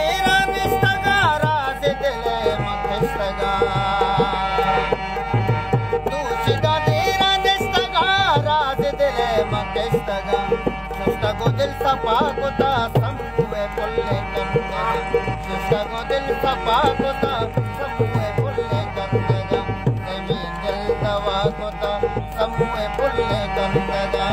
diranishtega raz dile makhistega dushida diranishtega raz dile makhistega shustago dil sapakota samue pulle kanda shustago dil sapakota samue pulle kanda demi dil dawakota samue pulle kanda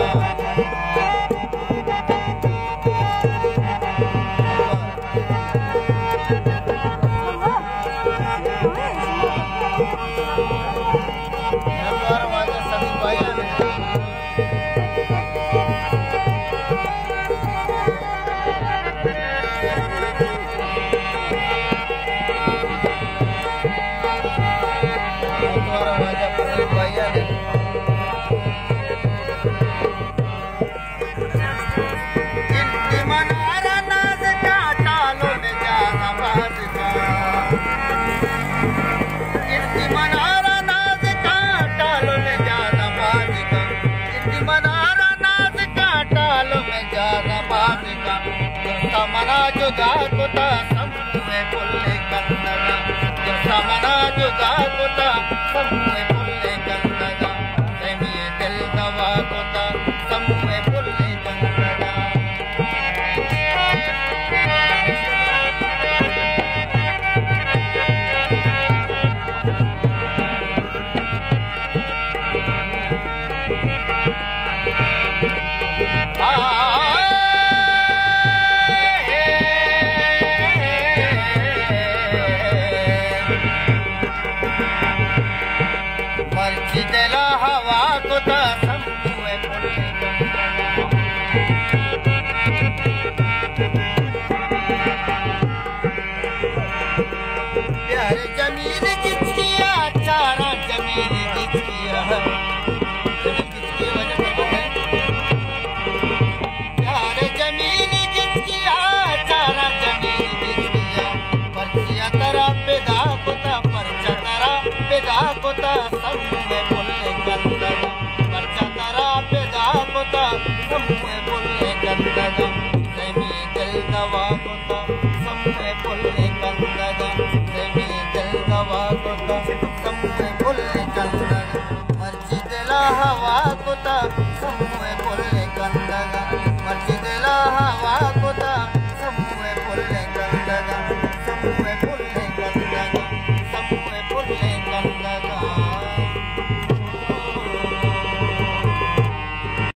samana juda kota samue pulle kandaga samana juda kota samue pulle kandaga demi dil dawa kota samue pulle kandaga Dela hawa kota samue pulle pyar jameel kiskiya chara jameel kiskiya kiski wajah pyar jameel kiskiya chara jameel kiskiya parchiya tara peda kota parcha tara peda kota samue pulle kandaga parcha tara peda kota samue pulle kandaga demi dil dawa kota samue pulle kandaga demi dil dawa kota samue pulle